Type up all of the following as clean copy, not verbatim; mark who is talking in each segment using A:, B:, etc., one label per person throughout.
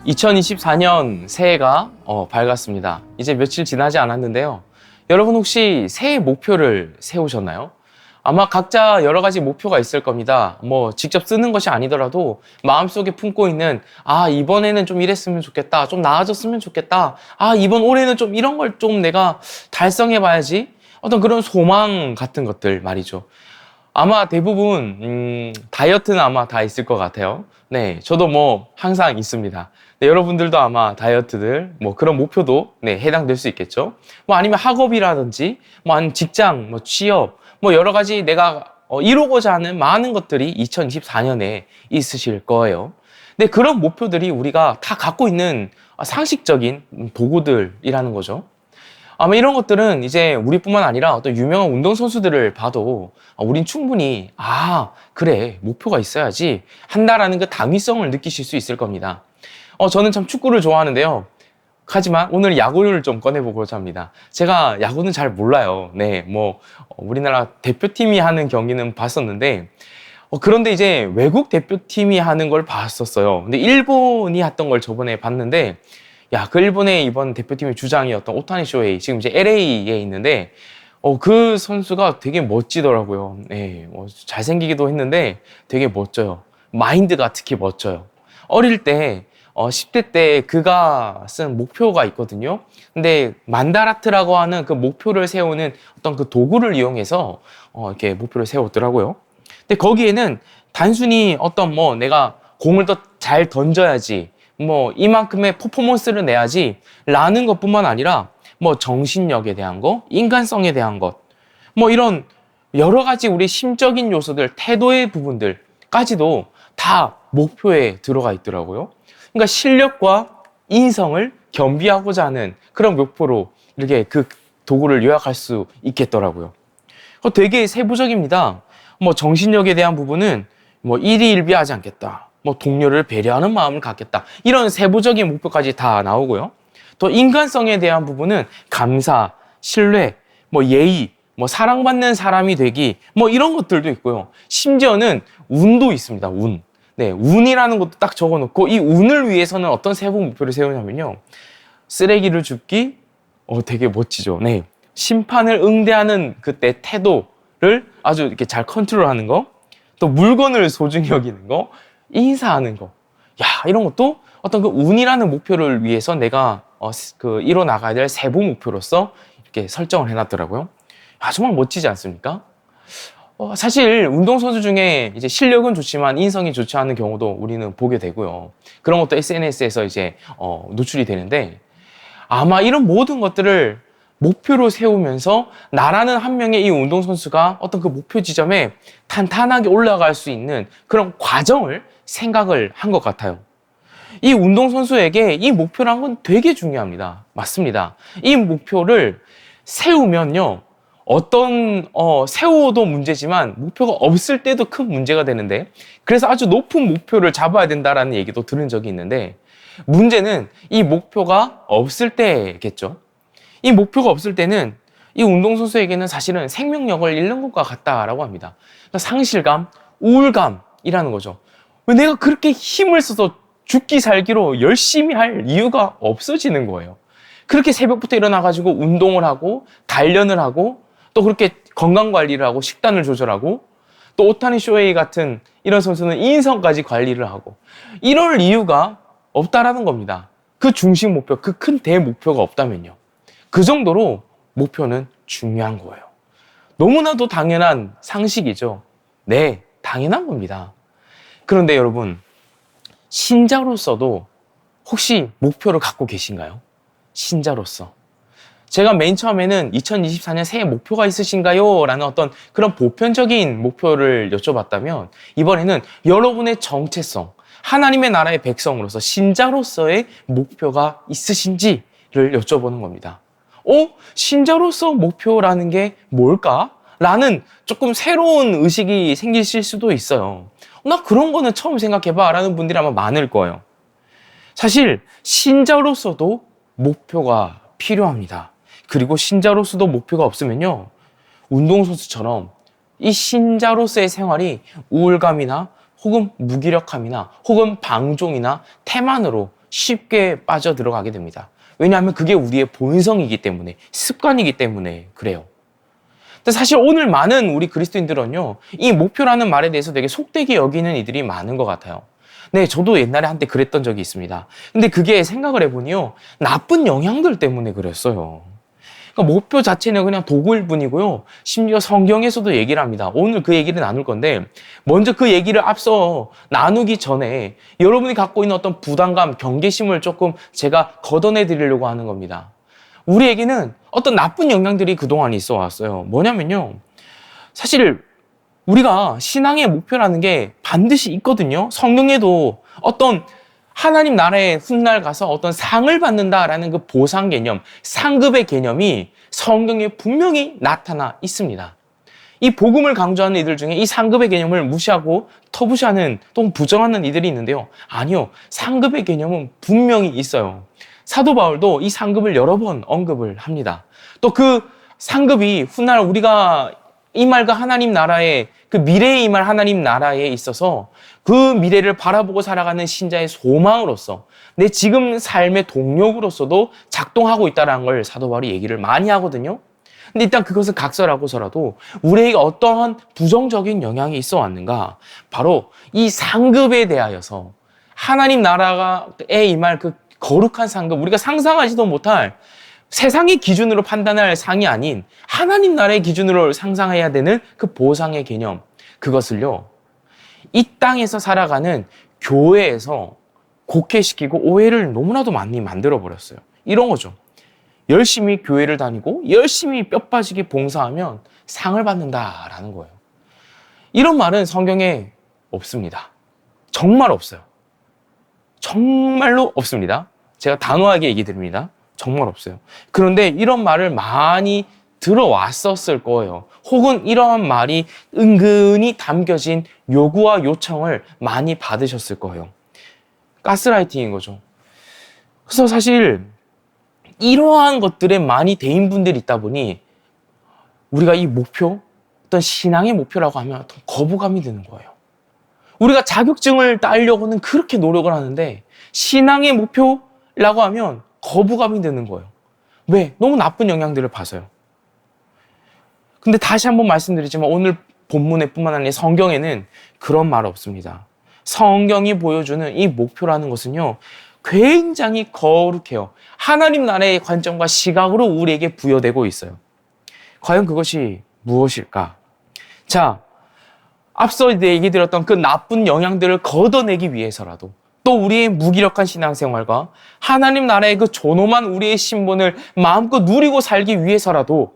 A: 2024년 새해가 밝았습니다. 이제 며칠 지나지 않았는데요. 여러분 혹시 새해 목표를 세우셨나요? 아마 각자 여러 가지 목표가 있을 겁니다. 뭐 직접 쓰는 것이 아니더라도 마음속에 품고 있는 이번에는 좀 이랬으면 좋겠다. 좀 나아졌으면 좋겠다. 이번 올해는 좀 이런 걸 좀 내가 달성해 봐야지. 어떤 그런 소망 같은 것들 말이죠. 아마 대부분 다이어트는 아마 다 있을 것 같아요. 네, 저도 뭐 항상 있습니다. 네, 여러분들도 아마 다이어트들 뭐 그런 목표도 해당될 수 있겠죠. 뭐 아니면 학업이라든지 뭐 아니면 직장, 뭐 취업, 뭐 여러 가지 내가 이루고자 하는 많은 것들이 2024년에 있으실 거예요. 근데 그런 목표들이 우리가 다 갖고 있는 상식적인 도구들이라는 거죠. 아마 이런 것들은 이제 우리뿐만 아니라 어떤 유명한 운동선수들을 봐도 우린 충분히 그래 목표가 있어야지 한다라는 그 당위성을 느끼실 수 있을 겁니다. 저는 참 축구를 좋아하는데요. 하지만 오늘 야구를 좀 꺼내보고자 합니다. 제가 야구는 잘 몰라요. 네, 뭐 우리나라 대표팀이 하는 경기는 봤었는데 그런데 이제 외국 대표팀이 하는 걸 봤었어요. 근데 일본이 했던 걸 저번에 봤는데 그 일본의 이번 대표팀의 주장이었던 오타니 쇼헤이, 지금 이제 LA에 있는데, 그 선수가 되게 멋지더라고요. 네, 잘생기기도 했는데 되게 멋져요. 마인드가 특히 멋져요. 어릴 때, 10대 때 그가 쓴 목표가 있거든요. 근데 만다라트라고 하는 그 목표를 세우는 어떤 그 도구를 이용해서, 이렇게 목표를 세웠더라고요. 근데 거기에는 단순히 어떤 내가 공을 더 잘 던져야지, 이만큼의 퍼포먼스를 내야지 라는 것뿐만 아니라 정신력에 대한 거, 인간성에 대한 것, 이런 여러 가지 우리 심적인 요소들, 태도의 부분들까지도 다 목표에 들어가 있더라고요. 그러니까 실력과 인성을 겸비하고자 하는 그런 목표로 이렇게 그 도구를 요약할 수 있겠더라고요. 되게 세부적입니다. 정신력에 대한 부분은 일희일비하지 않겠다. 동료를 배려하는 마음을 갖겠다. 이런 세부적인 목표까지 다 나오고요. 또 인간성에 대한 부분은 감사, 신뢰, 예의, 사랑받는 사람이 되기, 이런 것들도 있고요. 심지어는 운도 있습니다. 운. 네, 운이라는 것도 딱 적어놓고 이 운을 위해서는 어떤 세부 목표를 세우냐면요. 쓰레기를 줍기, 되게 멋지죠. 네, 심판을 응대하는 그때 태도를 아주 이렇게 잘 컨트롤하는 거, 또 물건을 소중히 여기는 거, 인사하는 거. 이런 것도 어떤 그 운이라는 목표를 위해서 내가 이뤄 나가야 될 세부 목표로서 이렇게 설정을 해놨더라고요. 정말 멋지지 않습니까? 사실 운동선수 중에 이제 실력은 좋지만 인성이 좋지 않은 경우도 우리는 보게 되고요. 그런 것도 SNS에서 이제 노출이 되는데 아마 이런 모든 것들을 목표로 세우면서 나라는 한 명의 이 운동선수가 어떤 그 목표 지점에 탄탄하게 올라갈 수 있는 그런 과정을 생각을 한 것 같아요. 이 운동선수에게 이 목표란 건 되게 중요합니다. 맞습니다. 이 목표를 세우면요. 세워도 문제지만 목표가 없을 때도 큰 문제가 되는데 그래서 아주 높은 목표를 잡아야 된다라는 얘기도 들은 적이 있는데 문제는 이 목표가 없을 때겠죠. 이 목표가 없을 때는 이 운동선수에게는 사실은 생명력을 잃는 것과 같다라고 합니다. 그러니까 상실감, 우울감이라는 거죠. 왜 내가 그렇게 힘을 써서 죽기 살기로 열심히 할 이유가 없어지는 거예요. 그렇게 새벽부터 일어나가지고 운동을 하고 단련을 하고 또 그렇게 건강관리를 하고 식단을 조절하고 또 오타니 쇼헤이 같은 이런 선수는 인성까지 관리를 하고 이럴 이유가 없다라는 겁니다. 그 중심 목표, 그 큰 대목표가 없다면요. 그 정도로 목표는 중요한 거예요. 너무나도 당연한 상식이죠. 네, 당연한 겁니다. 그런데 여러분, 신자로서도 혹시 목표를 갖고 계신가요? 신자로서. 제가 맨 처음에는 2024년 새해 목표가 있으신가요? 라는 어떤 그런 보편적인 목표를 여쭤봤다면 이번에는 여러분의 정체성, 하나님의 나라의 백성으로서 신자로서의 목표가 있으신지를 여쭤보는 겁니다. 신자로서 목표라는 게 뭘까? 라는 조금 새로운 의식이 생기실 수도 있어요. 나 그런 거는 처음 생각해봐 라는 분들이 아마 많을 거예요. 사실 신자로서도 목표가 필요합니다. 그리고 신자로서도 목표가 없으면요. 운동선수처럼 이 신자로서의 생활이 우울감이나 혹은 무기력함이나 혹은 방종이나 태만으로 쉽게 빠져들어가게 됩니다. 왜냐하면 그게 우리의 본성이기 때문에, 습관이기 때문에 그래요. 근데 사실 오늘 많은 우리 그리스도인들은요, 이 목표라는 말에 대해서 되게 속되게 여기는 이들이 많은 것 같아요. 네, 저도 옛날에 한때 그랬던 적이 있습니다. 근데 그게 생각을 해보니요, 나쁜 영향들 때문에 그랬어요. 그러니까 목표 자체는 그냥 도구일 뿐이고요. 심지어 성경에서도 얘기를 합니다. 오늘 그 얘기를 나눌 건데, 먼저 그 얘기를 앞서 나누기 전에 여러분이 갖고 있는 어떤 부담감, 경계심을 조금 제가 걷어내 드리려고 하는 겁니다. 우리에게는 어떤 나쁜 영향들이 그동안 있어 왔어요. 뭐냐면요, 사실 우리가 신앙의 목표라는 게 반드시 있거든요. 성경에도 어떤 하나님 나라에 훗날 가서 어떤 상을 받는다라는 그 보상 개념, 상급의 개념이 성경에 분명히 나타나 있습니다. 이 복음을 강조하는 이들 중에 이 상급의 개념을 무시하고 터부시하는 또는 부정하는 이들이 있는데요. 아니요. 상급의 개념은 분명히 있어요. 사도 바울도 이 상급을 여러 번 언급을 합니다. 또 그 상급이 훗날 우리가 임할과 하나님 나라에 그 미래에 임할 하나님 나라에 있어서 그 미래를 바라보고 살아가는 신자의 소망으로서 내 지금 삶의 동력으로서도 작동하고 있다는 걸 사도 바울이 얘기를 많이 하거든요. 근데 일단 그것을 각설하고서라도 우리에게 어떠한 부정적인 영향이 있어 왔는가? 바로 이 상급에 대하여서 하나님 나라에 임할 그 거룩한 상급, 우리가 상상하지도 못할 세상의 기준으로 판단할 상이 아닌 하나님 나라의 기준으로 상상해야 되는 그 보상의 개념, 그것을요, 이 땅에서 살아가는 교회에서 곡해시키고 오해를 너무나도 많이 만들어버렸어요. 이런 거죠. 열심히 교회를 다니고 열심히 뼈 빠지게 봉사하면 상을 받는다라는 거예요. 이런 말은 성경에 없습니다. 정말 없어요. 정말로 없습니다. 제가 단호하게 얘기 드립니다. 정말 없어요. 그런데 이런 말을 많이 들어왔었을 거예요. 혹은 이러한 말이 은근히 담겨진 요구와 요청을 많이 받으셨을 거예요. 가스라이팅인 거죠. 그래서 사실 이러한 것들에 많이 대인분들이 있다 보니 우리가 이 목표, 어떤 신앙의 목표라고 하면 어떤 거부감이 드는 거예요. 우리가 자격증을 따려고는 그렇게 노력을 하는데 신앙의 목표라고 하면 거부감이 드는 거예요. 왜? 너무 나쁜 영향들을 봐서요. 근데 다시 한번 말씀드리지만 오늘 본문에 뿐만 아니라 성경에는 그런 말 없습니다. 성경이 보여주는 이 목표라는 것은요, 굉장히 거룩해요. 하나님 나라의 관점과 시각으로 우리에게 부여되고 있어요. 과연 그것이 무엇일까? 자, 앞서 얘기 드렸던 그 나쁜 영향들을 걷어내기 위해서라도 또 우리의 무기력한 신앙생활과 하나님 나라의 그 존엄한 우리의 신분을 마음껏 누리고 살기 위해서라도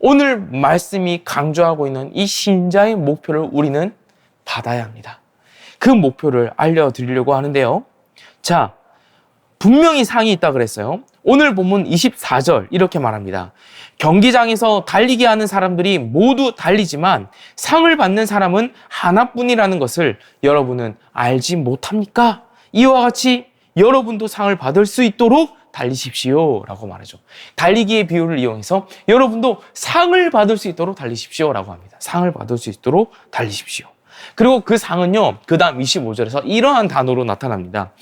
A: 오늘 말씀이 강조하고 있는 이 신자의 목표를 우리는 받아야 합니다. 그 목표를 알려드리려고 하는데요. 자, 분명히 상이 있다 그랬어요. 오늘 본문 24절 이렇게 말합니다. 경기장에서 달리게 하는 사람들이 모두 달리지만 상을 받는 사람은 하나뿐이라는 것을 여러분은 알지 못합니까? 이와 같이 여러분도 상을 받을 수 있도록 달리십시오 라고 말하죠. 달리기의 비유를 이용해서 여러분도 상을 받을 수 있도록 달리십시오 라고 합니다. 상을 받을 수 있도록 달리십시오. 그리고 그 상은요, 그 다음 25절에서 이러한 단어로 나타납니다.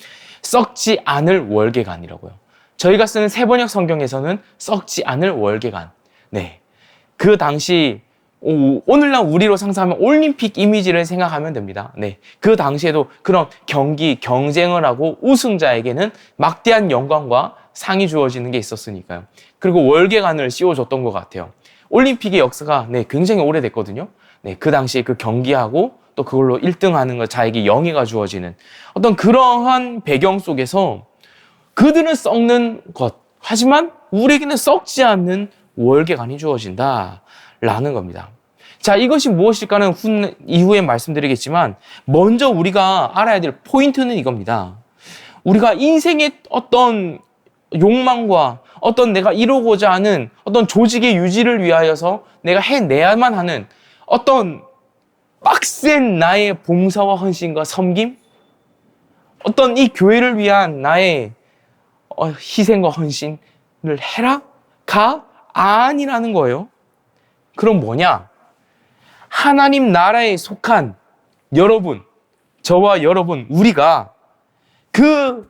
A: 썩지 않을 월계관이라고요. 저희가 쓰는 세번역 성경에서는 썩지 않을 월계관. 네, 그 당시 오늘날 우리로 상상하면 올림픽 이미지를 생각하면 됩니다. 네, 그 당시에도 그런 경쟁을 하고 우승자에게는 막대한 영광과 상이 주어지는 게 있었으니까요. 그리고 월계관을 씌워줬던 것 같아요. 올림픽의 역사가 굉장히 오래됐거든요. 네, 그 당시에 그 경기하고 또 그걸로 1등하는 것, 자에게 영예가 주어지는 어떤 그러한 배경 속에서 그들은 썩는 것, 하지만 우리에게는 썩지 않는 월계관이 주어진다라는 겁니다. 자, 이것이 무엇일까는 이후에 말씀드리겠지만 먼저 우리가 알아야 될 포인트는 이겁니다. 우리가 인생의 어떤 욕망과 어떤 내가 이루고자 하는 어떤 조직의 유지를 위하여서 내가 해내야만 하는 어떤 빡센 나의 봉사와 헌신과 섬김, 어떤 이 교회를 위한 나의 희생과 헌신을 해라가 아니라는 거예요. 그럼 뭐냐? 하나님 나라에 속한 여러분, 저와 여러분, 우리가 그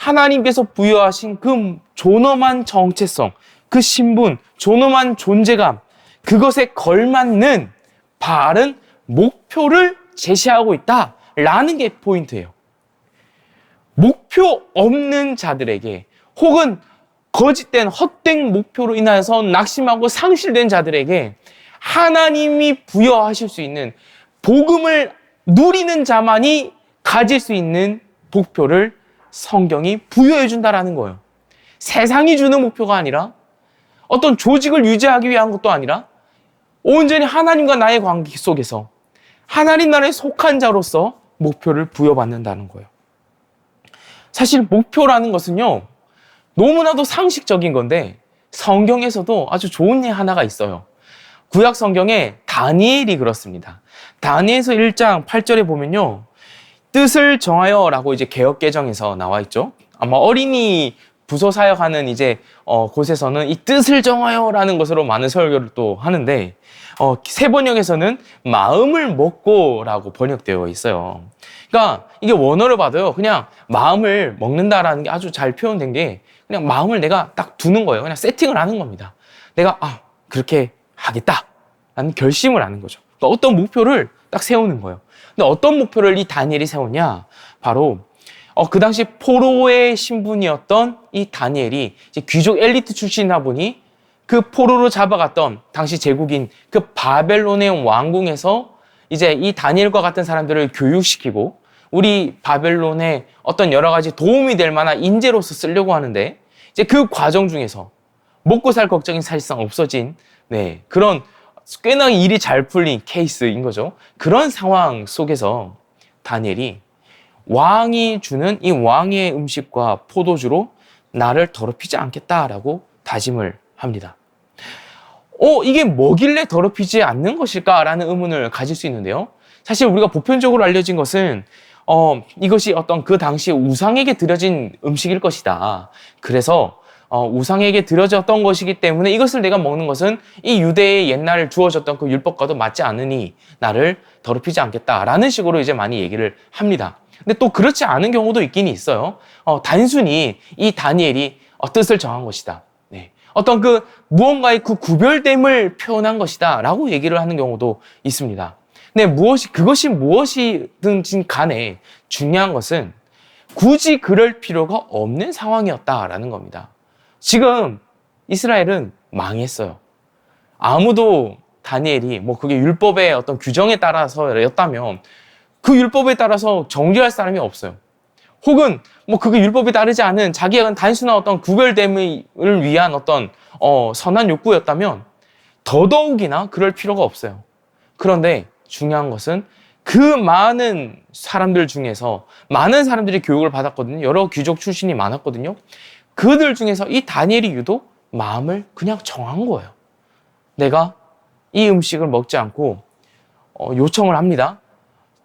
A: 하나님께서 부여하신 그 존엄한 정체성, 그 신분, 존엄한 존재감, 그것에 걸맞는 바른 목표를 제시하고 있다라는 게 포인트예요. 목표 없는 자들에게 혹은 거짓된 헛된 목표로 인하여서 낙심하고 상실된 자들에게 하나님이 부여하실 수 있는 복음을 누리는 자만이 가질 수 있는 목표를 성경이 부여해 준다라는 거예요. 세상이 주는 목표가 아니라 어떤 조직을 유지하기 위한 것도 아니라 온전히 하나님과 나의 관계 속에서 하나님 나라에 속한 자로서 목표를 부여받는다는 거예요. 사실 목표라는 것은요, 너무나도 상식적인 건데 성경에서도 아주 좋은 예 하나가 있어요. 구약 성경에 다니엘이 그렇습니다. 다니엘서 1장 8절에 보면요, 뜻을 정하여 라고 이제 개역개정에서 나와 있죠. 아마 어린이 부서 사역하는 이제 곳에서는 이 뜻을 정하여 라는 것으로 많은 설교를 또 하는데, 새 번역에서는 마음을 먹고 라고 번역되어 있어요. 그러니까 이게 원어를 봐도요, 그냥 마음을 먹는다라는 게 아주 잘 표현된 게 그냥 마음을 내가 딱 두는 거예요. 그냥 세팅을 하는 겁니다. 내가 그렇게 하겠다 라는 결심을 하는 거죠. 그러니까 어떤 목표를 딱 세우는 거예요. 근데 어떤 목표를 이 다니엘이 세웠냐? 바로 그 당시 포로의 신분이었던 이 다니엘이 이제 귀족 엘리트 출신이다 보니 그 포로로 잡아갔던 당시 제국인 그 바벨론의 왕궁에서 이제 이 다니엘과 같은 사람들을 교육시키고 우리 바벨론의 어떤 여러 가지 도움이 될 만한 인재로서 쓰려고 하는데, 이제 그 과정 중에서 먹고 살 걱정이 사실상 없어진 그런 꽤나 일이 잘 풀린 케이스인 거죠. 그런 상황 속에서 다니엘이 왕이 주는 이 왕의 음식과 포도주로 나를 더럽히지 않겠다라고 다짐을 합니다. 이게 뭐길래 더럽히지 않는 것일까라는 의문을 가질 수 있는데요. 사실 우리가 보편적으로 알려진 것은 이것이 어떤 그 당시 우상에게 드려진 음식일 것이다. 그래서 우상에게 드려졌던 것이기 때문에 이것을 내가 먹는 것은 이 유대의 옛날 주어졌던 그 율법과도 맞지 않으니 나를 더럽히지 않겠다라는 식으로 이제 많이 얘기를 합니다. 근데 또 그렇지 않은 경우도 있긴 있어요. 단순히 이 다니엘이 뜻을 정한 것이다. 어떤 그 무언가의 그 구별됨을 표현한 것이다 라고 얘기를 하는 경우도 있습니다. 근데 그것이 무엇이든지 간에 중요한 것은 굳이 그럴 필요가 없는 상황이었다라는 겁니다. 지금 이스라엘은 망했어요. 아무도 다니엘이 그게 율법의 어떤 규정에 따라서였다면 그 율법에 따라서 정죄할 사람이 없어요. 혹은 그게 율법에 따르지 않은 자기가 단순한 어떤 구별됨을 위한 어떤 선한 욕구였다면 더더욱이나 그럴 필요가 없어요. 그런데 중요한 것은 그 많은 사람들 중에서 많은 사람들이 교육을 받았거든요. 여러 귀족 출신이 많았거든요. 그들 중에서 이 다니엘이 유독 마음을 그냥 정한 거예요. 내가 이 음식을 먹지 않고 요청을 합니다.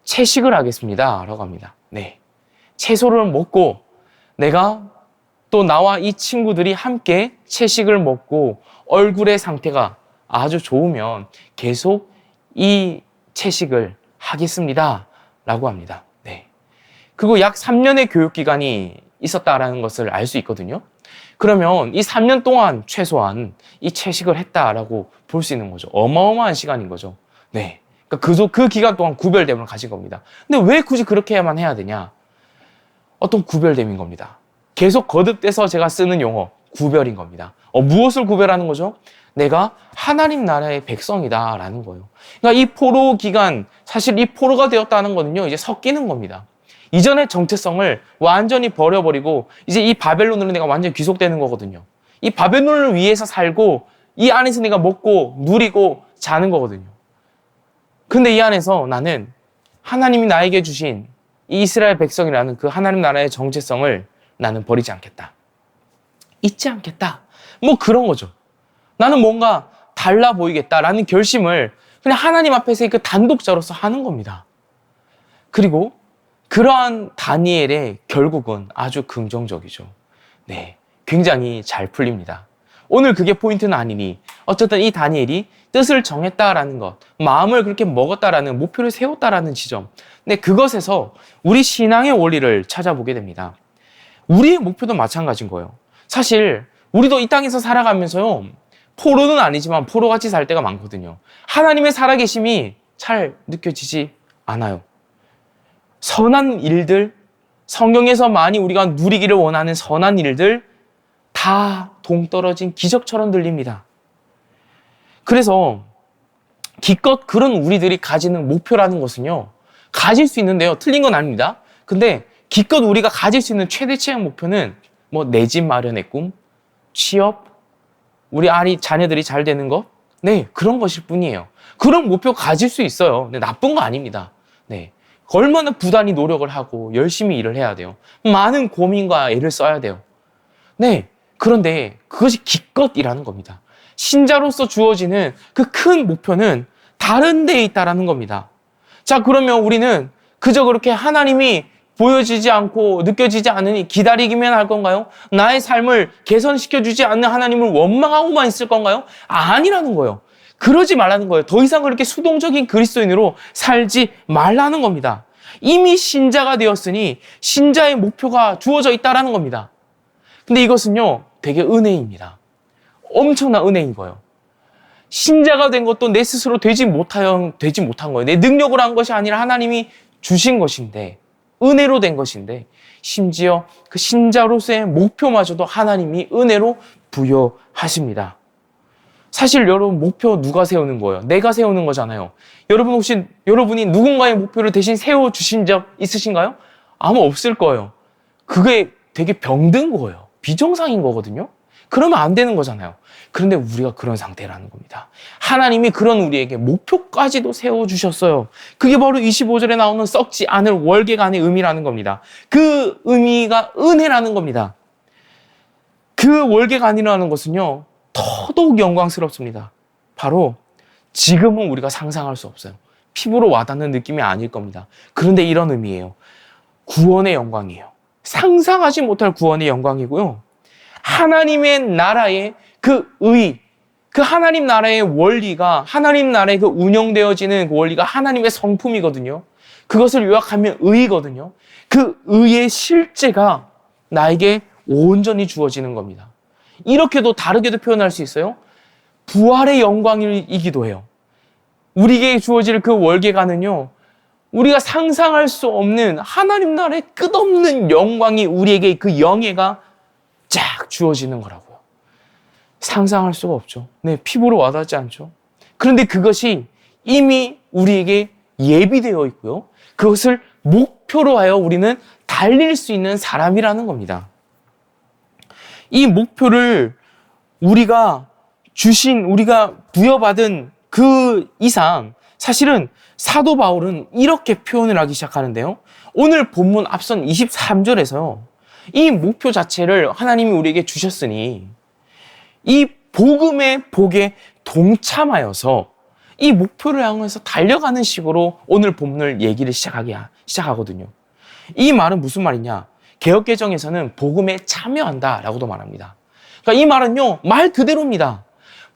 A: 채식을 하겠습니다 라고 합니다. 채소를 먹고 내가 또 나와 이 친구들이 함께 채식을 먹고 얼굴의 상태가 아주 좋으면 계속 이 채식을 하겠습니다 라고 합니다. 그리고 약 3년의 교육기간이 있었다라는 것을 알 수 있거든요. 그러면 이 3년 동안 최소한 이 채식을 했다라고 볼 수 있는 거죠. 어마어마한 시간인 거죠. 그러니까 그 기간 동안 구별됨을 가진 겁니다. 근데 왜 굳이 그렇게 해야만 해야 되냐? 어떤 구별됨인 겁니다. 계속 거듭돼서 제가 쓰는 용어, 구별인 겁니다. 무엇을 구별하는 거죠? 내가 하나님 나라의 백성이다라는 거예요. 그러니까 이 포로 기간, 사실 이 포로가 되었다는 거는요, 이제 섞이는 겁니다. 이전의 정체성을 완전히 버려버리고 이제 이 바벨론으로 내가 완전히 귀속되는 거거든요. 이 바벨론을 위해서 살고 이 안에서 내가 먹고 누리고 자는 거거든요. 근데 이 안에서 나는 하나님이 나에게 주신 이 이스라엘 백성이라는 그 하나님 나라의 정체성을 나는 버리지 않겠다. 잊지 않겠다. 그런 거죠. 나는 뭔가 달라 보이겠다라는 결심을 그냥 하나님 앞에서 그 단독자로서 하는 겁니다. 그리고 그러한 다니엘의 결국은 아주 긍정적이죠. 굉장히 잘 풀립니다. 오늘 그게 포인트는 아니니 어쨌든 이 다니엘이 뜻을 정했다라는 것, 마음을 그렇게 먹었다라는 목표를 세웠다라는 지점. 근데 그것에서 우리 신앙의 원리를 찾아보게 됩니다. 우리의 목표도 마찬가지인 거예요. 사실 우리도 이 땅에서 살아가면서요, 포로는 아니지만 포로같이 살 때가 많거든요. 하나님의 살아계심이 잘 느껴지지 않아요. 선한 일들, 성경에서 많이 우리가 누리기를 원하는 선한 일들 다 동떨어진 기적처럼 들립니다. 그래서 기껏 그런 우리들이 가지는 목표라는 것은요, 가질 수 있는데요, 틀린 건 아닙니다. 근데 기껏 우리가 가질 수 있는 최대치의 목표는 뭐 내 집 마련의 꿈, 취업, 우리 자녀들이 잘 되는 것, 네, 그런 것일 뿐이에요. 그런 목표 가질 수 있어요. 네, 나쁜 거 아닙니다. 네, 얼마나 부단히 노력을 하고 열심히 일을 해야 돼요. 많은 고민과 애를 써야 돼요. 네, 그런데 그것이 기껏이라는 겁니다. 신자로서 주어지는 그 큰 목표는 다른 데에 있다라는 겁니다. 자, 그러면 우리는 그저 그렇게 하나님이 보여지지 않고 느껴지지 않으니 기다리기만 할 건가요? 나의 삶을 개선시켜주지 않는 하나님을 원망하고만 있을 건가요? 아니라는 거예요. 그러지 말라는 거예요. 더 이상 그렇게 수동적인 그리스도인으로 살지 말라는 겁니다. 이미 신자가 되었으니 신자의 목표가 주어져 있다라는 겁니다. 근데 이것은요, 되게 은혜입니다. 엄청난 은혜인 거예요. 신자가 된 것도 내 스스로 되지 못한 거예요. 내 능력으로 한 것이 아니라 하나님이 주신 것인데, 은혜로 된 것인데, 심지어 그 신자로서의 목표마저도 하나님이 은혜로 부여하십니다. 사실 여러분, 목표 누가 세우는 거예요? 내가 세우는 거잖아요. 여러분, 혹시 여러분이 누군가의 목표를 대신 세워주신 적 있으신가요? 아마 없을 거예요. 그게 되게 병든 거예요. 비정상인 거거든요. 그러면 안 되는 거잖아요. 그런데 우리가 그런 상태라는 겁니다. 하나님이 그런 우리에게 목표까지도 세워주셨어요. 그게 바로 25절에 나오는 썩지 않을 월계관의 의미라는 겁니다. 그 의미가 은혜라는 겁니다. 그 월계관이라는 것은요, 더더욱 영광스럽습니다. 바로 지금은 우리가 상상할 수 없어요. 피부로 와닿는 느낌이 아닐 겁니다. 그런데 이런 의미예요. 구원의 영광이에요. 상상하지 못할 구원의 영광이고요. 하나님의 나라의 그 그 하나님 나라의 원리가, 하나님 나라의 그 운영되어지는 그 원리가 하나님의 성품이거든요. 그것을 요약하면 의거든요. 그 의의 실제가 나에게 온전히 주어지는 겁니다. 이렇게도 다르게도 표현할 수 있어요. 부활의 영광이기도 해요. 우리에게 주어질 그 월계관은요, 우리가 상상할 수 없는 하나님 나라의 끝없는 영광이 우리에게 그 영예가 쫙 주어지는 거라고요. 상상할 수가 없죠. 네, 피부로 와닿지 않죠. 그런데 그것이 이미 우리에게 예비되어 있고요. 그것을 목표로 하여 우리는 달릴 수 있는 사람이라는 겁니다. 이 목표를 우리가 부여받은 그 이상, 사실은 사도 바울은 이렇게 표현을 하기 시작하는데요. 오늘 본문 앞선 23절에서요. 이 목표 자체를 하나님이 우리에게 주셨으니 이 복음의 복에 동참하여서 이 목표를 향해서 달려가는 식으로 오늘 본문을 얘기를 시작하거든요. 이 말은 무슨 말이냐? 개역개정에서는 복음에 참여한다라고도 말합니다. 그러니까 이 말은요, 말 그대로입니다.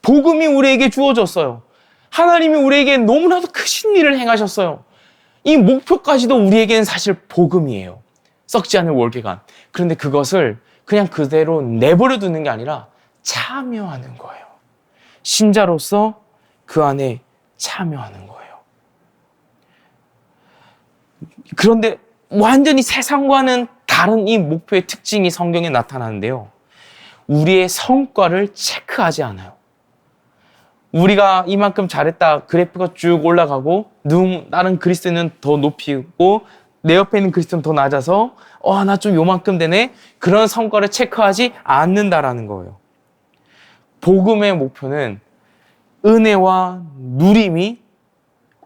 A: 복음이 우리에게 주어졌어요. 하나님이 우리에게 너무나도 크신 일을 행하셨어요. 이 목표까지도 우리에게는 사실 복음이에요. 썩지 않을 월계관. 그런데 그것을 그냥 그대로 내버려 두는 게 아니라 참여하는 거예요. 신자로서 그 안에 참여하는 거예요. 그런데 완전히 세상과는 다른 이 목표의 특징이 성경에 나타나는데요. 우리의 성과를 체크하지 않아요. 우리가 이만큼 잘했다 그래프가 쭉 올라가고 다른 그리스도인은 더 높이고 내 옆에 있는 그리스도는 더 낮아서 나 좀 요만큼 되네. 그런 성과를 체크하지 않는다라는 거예요. 복음의 목표는 은혜와 누림이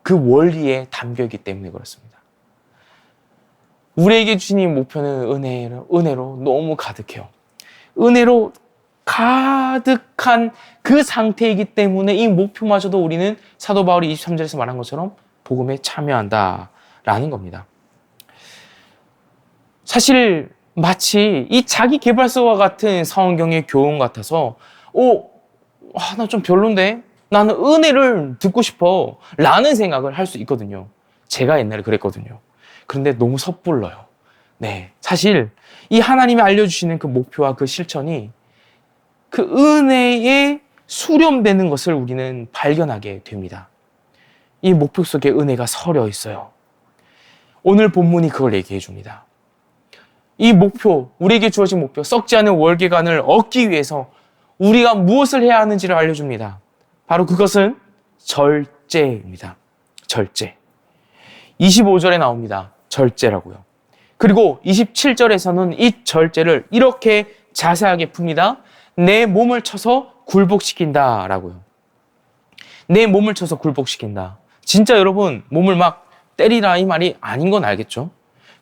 A: 그 원리에 담겨있기 때문에 그렇습니다. 우리에게 주신 이 목표는 은혜로 너무 가득해요. 은혜로 가득한 그 상태이기 때문에 이 목표마저도 우리는 사도 바울이 23절에서 말한 것처럼 복음에 참여한다라는 겁니다. 사실 마치 이 자기 개발서와 같은 성경의 교훈 같아서 나 좀 별론데? 나는 은혜를 듣고 싶어 라는 생각을 할 수 있거든요. 제가 옛날에 그랬거든요. 그런데 너무 섣불러요. 네, 사실 이 하나님이 알려주시는 그 목표와 그 실천이 그 은혜에 수렴되는 것을 우리는 발견하게 됩니다. 이 목표 속에 은혜가 서려 있어요. 오늘 본문이 그걸 얘기해 줍니다. 이 목표, 우리에게 주어진 목표, 썩지 않은 월계관을 얻기 위해서 우리가 무엇을 해야 하는지를 알려줍니다. 바로 그것은 절제입니다. 절제. 25절에 나옵니다. 절제라고요. 그리고 27절에서는 이 절제를 이렇게 자세하게 풉니다. 내 몸을 쳐서 굴복시킨다라고요. 내 몸을 쳐서 굴복시킨다. 진짜 여러분 몸을 막 때리라 이 말이 아닌 건 알겠죠?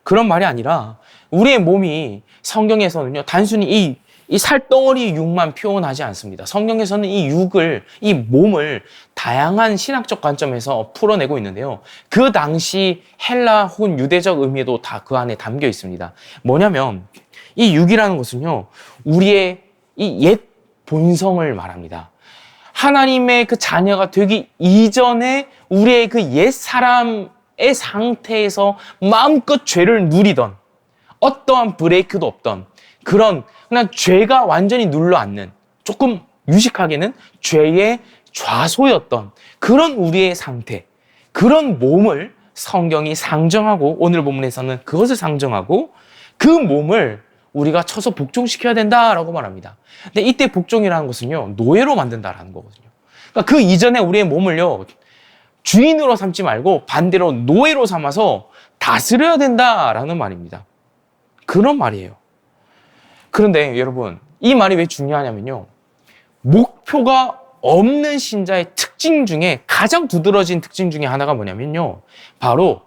A: 그런 말이 아니라 우리의 몸이 성경에서는요 단순히 이 살덩어리 육만 표현하지 않습니다. 성경에서는 이 몸을 다양한 신학적 관점에서 풀어내고 있는데요. 그 당시 헬라 혹은 유대적 의미도 다 그 안에 담겨 있습니다. 뭐냐면 이 육이라는 것은요 우리의 이 옛 본성을 말합니다. 하나님의 그 자녀가 되기 이전에 우리의 그 옛 사람의 상태에서 마음껏 죄를 누리던 어떠한 브레이크도 없던 그런 그냥 죄가 완전히 눌러앉는 조금 유식하게는 죄의 좌소였던 그런 우리의 상태, 그런 몸을 성경이 상정하고 오늘 본문에서는 그것을 상정하고 그 몸을 우리가 쳐서 복종시켜야 된다라고 말합니다. 근데 이때 복종이라는 것은요 노예로 만든다라는 거거든요. 그러니까 그 이전에 우리의 몸을요 주인으로 삼지 말고 반대로 노예로 삼아서 다스려야 된다라는 말입니다. 그런 말이에요. 그런데 여러분 이 말이 왜 중요하냐면요. 목표가 없는 신자의 특징 중에 가장 두드러진 특징 중에 하나가 뭐냐면요. 바로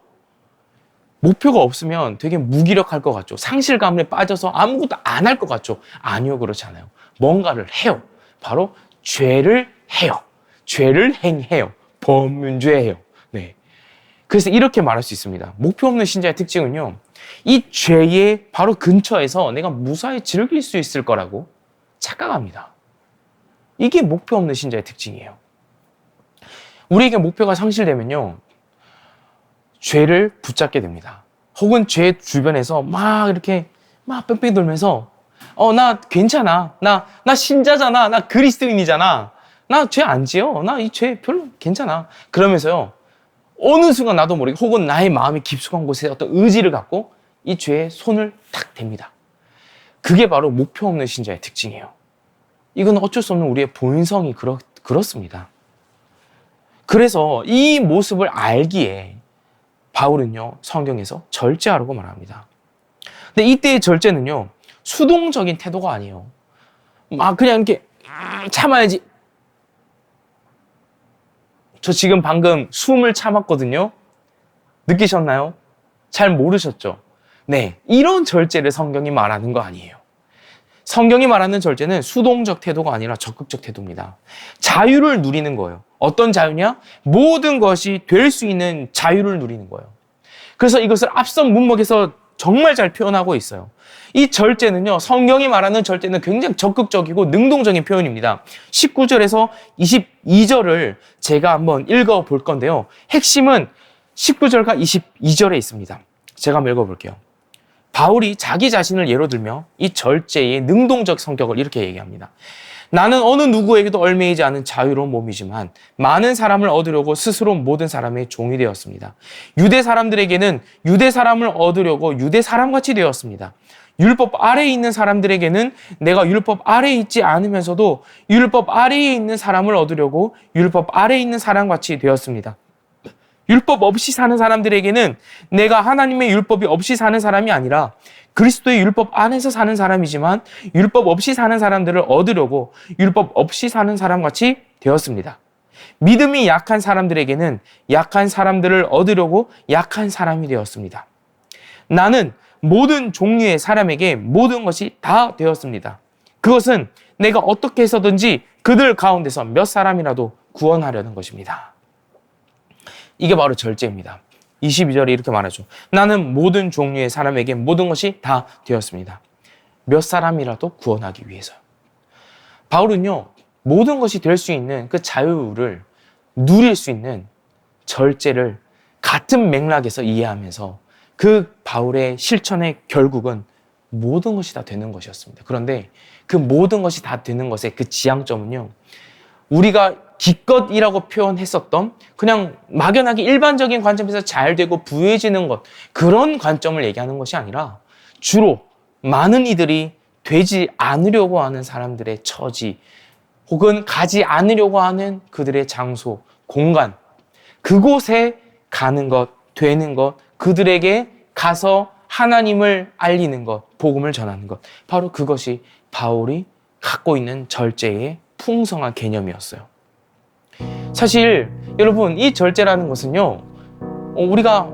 A: 목표가 없으면 되게 무기력할 것 같죠. 상실감에 빠져서 아무것도 안 할 것 같죠. 아니요, 그렇지 않아요. 뭔가를 해요. 바로 죄를 해요. 죄를 행해요. 범죄해요. 네. 그래서 이렇게 말할 수 있습니다. 목표 없는 신자의 특징은요. 이 죄의 바로 근처에서 내가 무사히 즐길 수 있을 거라고 착각합니다. 이게 목표 없는 신자의 특징이에요. 우리에게 목표가 상실되면요. 죄를 붙잡게 됩니다. 혹은 죄 주변에서 막 이렇게 막 뺑뺑이 돌면서 나 괜찮아. 나 신자잖아. 나 그리스도인이잖아. 나 죄 안 지어. 나 이 죄 별로 괜찮아. 그러면서요. 어느 순간 나도 모르게 혹은 나의 마음이 깊숙한 곳에 어떤 의지를 갖고 이 죄에 손을 탁 댑니다. 그게 바로 목표 없는 신자의 특징이에요. 이건 어쩔 수 없는 우리의 본성이 그렇습니다. 그래서 이 모습을 알기에 바울은요, 성경에서 절제하라고 말합니다. 근데 이때의 절제는요, 수동적인 태도가 아니에요. 막 그냥 이렇게 참아야지. 저 지금 방금 숨을 참았거든요. 느끼셨나요? 잘 모르셨죠? 네, 이런 절제를 성경이 말하는 거 아니에요. 성경이 말하는 절제는 수동적 태도가 아니라 적극적 태도입니다. 자유를 누리는 거예요. 어떤 자유냐? 모든 것이 될 수 있는 자유를 누리는 거예요. 그래서 이것을 앞선 문맥에서 정말 잘 표현하고 있어요. 이 절제는요, 성경이 말하는 절제는 굉장히 적극적이고 능동적인 표현입니다. 19절에서 22절을 제가 한번 읽어볼 건데요. 핵심은 19절과 22절에 있습니다. 제가 한번 읽어볼게요. 바울이 자기 자신을 예로 들며 이 절제의 능동적 성격을 이렇게 얘기합니다. 나는 어느 누구에게도 얽매이지 않은 자유로운 몸이지만 많은 사람을 얻으려고 스스로 모든 사람의 종이 되었습니다. 유대 사람들에게는 유대 사람을 얻으려고 유대 사람같이 되었습니다. 율법 아래에 있는 사람들에게는 내가 율법 아래에 있지 않으면서도 율법 아래에 있는 사람을 얻으려고 율법 아래에 있는 사람같이 되었습니다. 율법 없이 사는 사람들에게는 내가 하나님의 율법이 없이 사는 사람이 아니라 그리스도의 율법 안에서 사는 사람이지만 율법 없이 사는 사람들을 얻으려고 율법 없이 사는 사람같이 되었습니다. 믿음이 약한 사람들에게는 약한 사람들을 얻으려고 약한 사람이 되었습니다. 나는 모든 종류의 사람에게 모든 것이 다 되었습니다. 그것은 내가 어떻게 해서든지 그들 가운데서 몇 사람이라도 구원하려는 것입니다. 이게 바로 절제입니다. 22절에 이렇게 말하죠. 나는 모든 종류의 사람에게 모든 것이 다 되었습니다. 몇 사람이라도 구원하기 위해서요. 바울은요, 모든 것이 될 수 있는 그 자유를 누릴 수 있는 절제를 같은 맥락에서 이해하면서 그 바울의 실천의 결국은 모든 것이 다 되는 것이었습니다. 그런데 그 모든 것이 다 되는 것의 그 지향점은요, 우리가 기껏이라고 표현했었던 그냥 막연하게 일반적인 관점에서 잘 되고 부유해지는 것, 그런 관점을 얘기하는 것이 아니라 주로 많은 이들이 되지 않으려고 하는 사람들의 처지, 혹은 가지 않으려고 하는 그들의 장소, 공간, 그곳에 가는 것, 되는 것, 그들에게 가서 하나님을 알리는 것, 복음을 전하는 것, 바로 그것이 바울이 갖고 있는 절제의 풍성한 개념이었어요. 사실 여러분, 이 절제라는 것은요, 우리가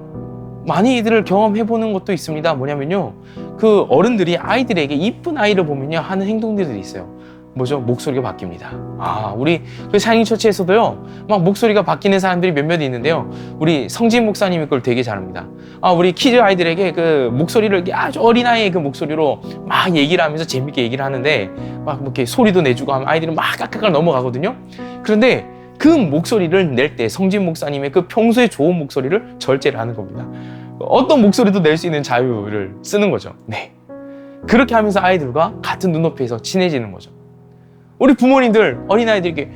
A: 많이 이들을 경험해보는 것도 있습니다. 뭐냐면요, 그 어른들이 아이들에게 이쁜 아이를 보면요 하는 행동들이 있어요. 뭐죠? 목소리가 바뀝니다. 우리 그 샤이닝 처치에서도요, 막 목소리가 바뀌는 사람들이 몇몇 있는데요, 우리 성진 목사님이 그걸 되게 잘합니다. 우리 키즈 아이들에게 그 목소리를 아주 어린아이의 그 목소리로 막 얘기를 하면서 재밌게 얘기를 하는데, 막 이렇게 소리도 내주고 하면 아이들은 막 깍깍 넘어가거든요. 그런데 그 목소리를 낼 때 성진 목사님의 그 평소에 좋은 목소리를 절제를 하는 겁니다. 어떤 목소리도 낼 수 있는 자유를 쓰는 거죠. 네. 그렇게 하면서 아이들과 같은 눈높이에서 친해지는 거죠. 우리 부모님들 어린아이들에게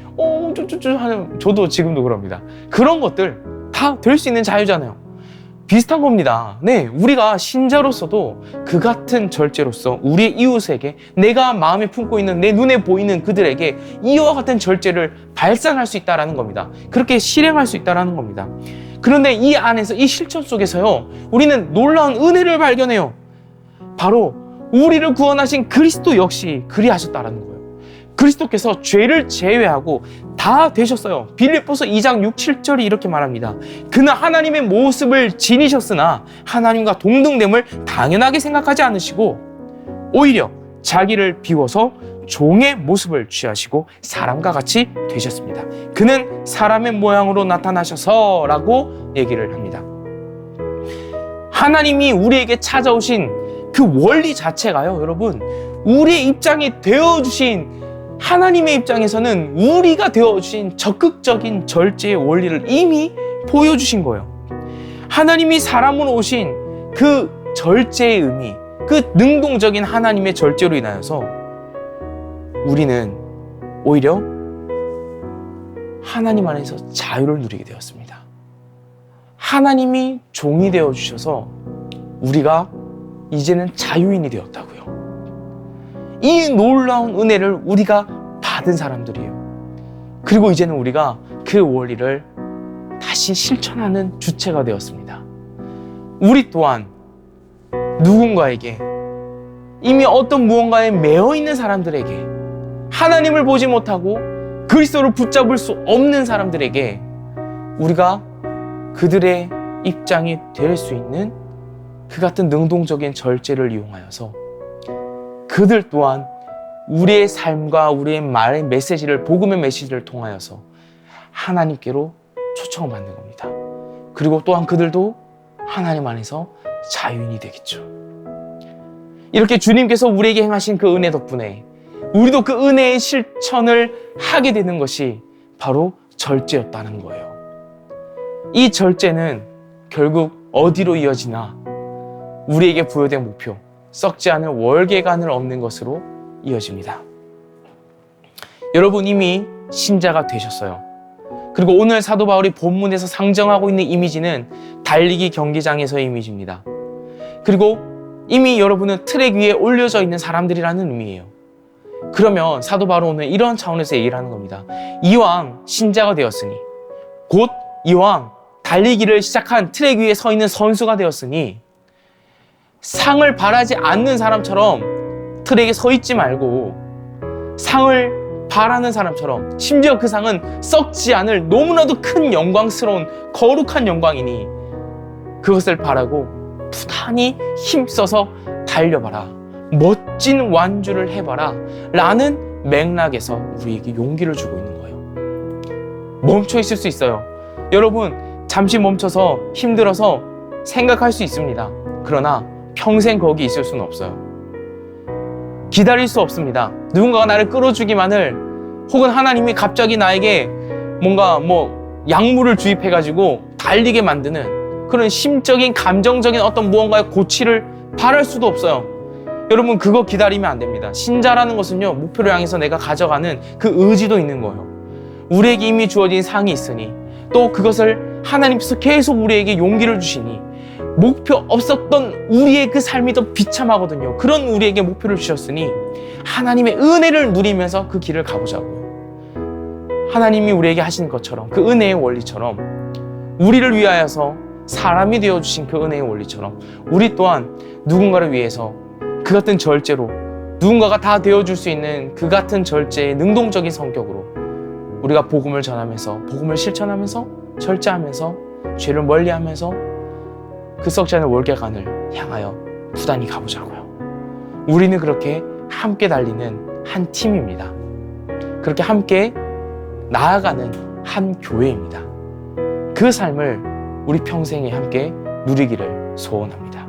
A: 하는, 저도 지금도 그럽니다. 그런 것들 다 될 수 있는 자유잖아요. 비슷한 겁니다. 네, 우리가 신자로서도 그 같은 절제로서 우리의 이웃에게, 내가 마음에 품고 있는, 내 눈에 보이는 그들에게 이와 같은 절제를 발산할 수 있다는 겁니다. 그렇게 실행할 수 있다는 겁니다. 그런데 이 안에서, 이 실천 속에서요, 우리는 놀라운 은혜를 발견해요. 바로 우리를 구원하신 그리스도 역시 그리하셨다는 거예요. 그리스도께서 죄를 제외하고 다 되셨어요. 빌립보서 2장 6, 7절이 이렇게 말합니다. 그는 하나님의 모습을 지니셨으나 하나님과 동등됨을 당연하게 생각하지 않으시고 오히려 자기를 비워서 종의 모습을 취하시고 사람과 같이 되셨습니다. 그는 사람의 모양으로 나타나셔서 라고 얘기를 합니다. 하나님이 우리에게 찾아오신 그 원리 자체가요, 여러분, 우리의 입장이 되어주신, 하나님의 입장에서는 우리가 되어주신 적극적인 절제의 원리를 이미 보여주신 거예요. 하나님이 사람으로 오신 그 절제의 의미, 그 능동적인 하나님의 절제로 인하여서 우리는 오히려 하나님 안에서 자유를 누리게 되었습니다. 하나님이 종이 되어주셔서 우리가 이제는 자유인이 되었다고요. 이 놀라운 은혜를 우리가 받은 사람들이에요. 그리고 이제는 우리가 그 원리를 다시 실천하는 주체가 되었습니다. 우리 또한 누군가에게, 이미 어떤 무언가에 매여 있는 사람들에게, 하나님을 보지 못하고 그리스도를 붙잡을 수 없는 사람들에게 우리가 그들의 입장이 될 수 있는 그 같은 능동적인 절제를 이용하여서 그들 또한 우리의 삶과 우리의 말의 메시지를, 복음의 메시지를 통하여서 하나님께로 초청을 받는 겁니다. 그리고 또한 그들도 하나님 안에서 자유인이 되겠죠. 이렇게 주님께서 우리에게 행하신 그 은혜 덕분에 우리도 그 은혜의 실천을 하게 되는 것이 바로 절제였다는 거예요. 이 절제는 결국 어디로 이어지나 우리에게 부여된 목표, 썩지 않은 월계관을 얻는 것으로 이어집니다. 여러분 이미 신자가 되셨어요. 그리고 오늘 사도 바울이 본문에서 상정하고 있는 이미지는 달리기 경기장에서의 이미지입니다. 그리고 이미 여러분은 트랙 위에 올려져 있는 사람들이라는 의미예요. 그러면 사도 바울은 오늘 이런 차원에서 얘기를 하는 겁니다. 이왕 신자가 되었으니, 곧 이왕 달리기를 시작한 트랙 위에 서 있는 선수가 되었으니 상을 바라지 않는 사람처럼 트랙에 서 있지 말고 상을 바라는 사람처럼, 심지어 그 상은 썩지 않을 너무나도 큰 영광스러운 거룩한 영광이니 그것을 바라고 부단히 힘써서 달려봐라, 멋진 완주를 해봐라 라는 맥락에서 우리에게 용기를 주고 있는 거예요. 멈춰 있을 수 있어요. 여러분 잠시 멈춰서 힘들어서 생각할 수 있습니다. 그러나 평생 거기 있을 수는 없어요. 기다릴 수 없습니다. 누군가가 나를 끌어주기만을, 혹은 하나님이 갑자기 나에게 뭔가 약물을 주입해가지고 달리게 만드는 그런 심적인 감정적인 어떤 무언가의 고취를 바랄 수도 없어요. 여러분 그거 기다리면 안 됩니다. 신자라는 것은요 목표를 향해서 내가 가져가는 그 의지도 있는 거예요. 우리에게 이미 주어진 상이 있으니 또 그것을 하나님께서 계속 우리에게 용기를 주시니 목표 없었던 우리의 그 삶이 더 비참하거든요. 그런 우리에게 목표를 주셨으니 하나님의 은혜를 누리면서 그 길을 가보자고요. 하나님이 우리에게 하신 것처럼 그 은혜의 원리처럼 우리를 위하여서 사람이 되어주신 그 은혜의 원리처럼 우리 또한 누군가를 위해서 그 같은 절제로 누군가가 다 되어줄 수 있는 그 같은 절제의 능동적인 성격으로 우리가 복음을 전하면서 복음을 실천하면서 절제하면서 죄를 멀리하면서 그 썩지 않은 월계관을 향하여 부단히 가보자고요. 우리는 그렇게 함께 달리는 한 팀입니다. 그렇게 함께 나아가는 한 교회입니다. 그 삶을 우리 평생에 함께 누리기를 소원합니다.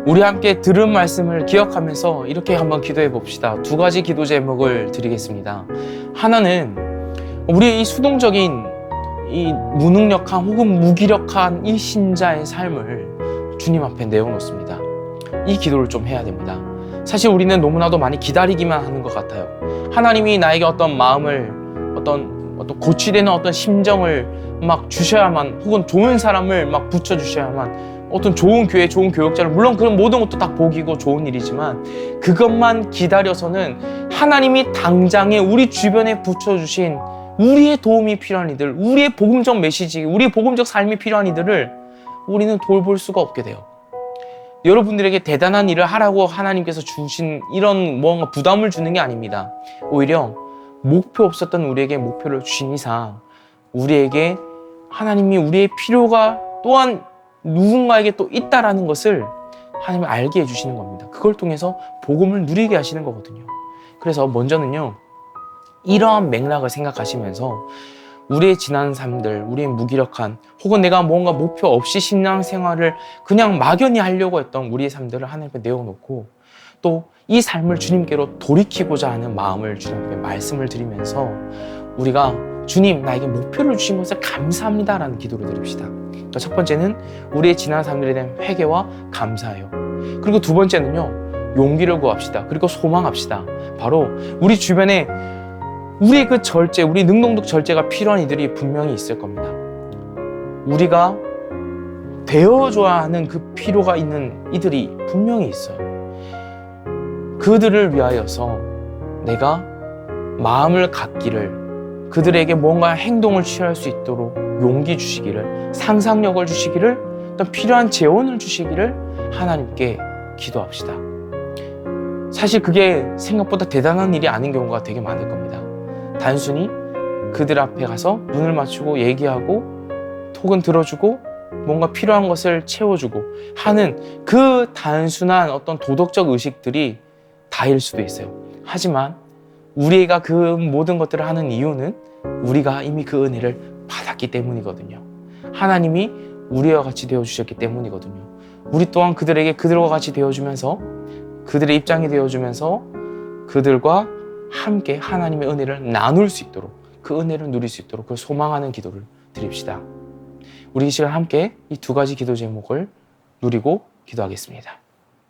A: 우리 함께 들은 말씀을 기억하면서 이렇게 한번 기도해 봅시다. 두 가지 기도 제목을 드리겠습니다. 하나는 우리의 이 수동적인 이 무능력한 혹은 무기력한 이 신자의 삶을 주님 앞에 내어놓습니다. 이 기도를 좀 해야 됩니다. 사실 우리는 너무나도 많이 기다리기만 하는 것 같아요. 하나님이 나에게 어떤 마음을 어떤 고취되는 어떤 심정을 막 주셔야만 혹은 좋은 사람을 막 붙여주셔야만 어떤 좋은 교회, 좋은 교육자를 물론 그런 모든 것도 다 복이고 좋은 일이지만 그것만 기다려서는 하나님이 당장에 우리 주변에 붙여주신 우리의 도움이 필요한 이들, 우리의 복음적 메시지, 우리의 복음적 삶이 필요한 이들을 우리는 돌볼 수가 없게 돼요. 여러분들에게 대단한 일을 하라고 하나님께서 주신 이런 뭔가 부담을 주는 게 아닙니다. 오히려 목표 없었던 우리에게 목표를 주신 이상 우리에게 하나님이 우리의 필요가 또한 누군가에게 또 있다라는 것을 하나님이 알게 해주시는 겁니다. 그걸 통해서 복음을 누리게 하시는 거거든요. 그래서 먼저는요 이러한 맥락을 생각하시면서 우리의 지난 삶들, 우리의 무기력한 혹은 내가 뭔가 목표 없이 신앙생활을 그냥 막연히 하려고 했던 우리의 삶들을 하나님께 내어놓고 또 이 삶을 주님께로 돌이키고자 하는 마음을 주님께 말씀을 드리면서 우리가 주님 나에게 목표를 주신 것을 감사합니다라는 기도를 드립시다. 그러니까 첫 번째는 우리의 지난 삶들에 대한 회개와 감사해요. 그리고 두 번째는요 용기를 구합시다. 그리고 소망합시다. 바로 우리 주변에 우리의 그 절제, 우리 능동적 절제가 필요한 이들이 분명히 있을 겁니다. 우리가 되어줘야 하는 그 필요가 있는 이들이 분명히 있어요. 그들을 위하여서 내가 마음을 갖기를, 그들에게 뭔가 행동을 취할 수 있도록 용기 주시기를, 상상력을 주시기를, 또 필요한 재원을 주시기를 하나님께 기도합시다. 사실 그게 생각보다 대단한 일이 아닌 경우가 되게 많을 겁니다. 단순히 그들 앞에 가서 눈을 맞추고 얘기하고 톡은 들어주고 뭔가 필요한 것을 채워주고 하는 그 단순한 어떤 도덕적 의식들이 다일 수도 있어요. 하지만 우리가 그 모든 것들을 하는 이유는 우리가 이미 그 은혜를 받았기 때문이거든요. 하나님이 우리와 같이 되어주셨기 때문이거든요. 우리 또한 그들에게 그들과 같이 되어주면서 그들의 입장이 되어주면서 그들과 함께 하나님의 은혜를 나눌 수 있도록 그 은혜를 누릴 수 있도록 그걸 소망하는 기도를 드립시다. 우리 이 시간 함께 이 두 가지 기도 제목을 누리고 기도하겠습니다.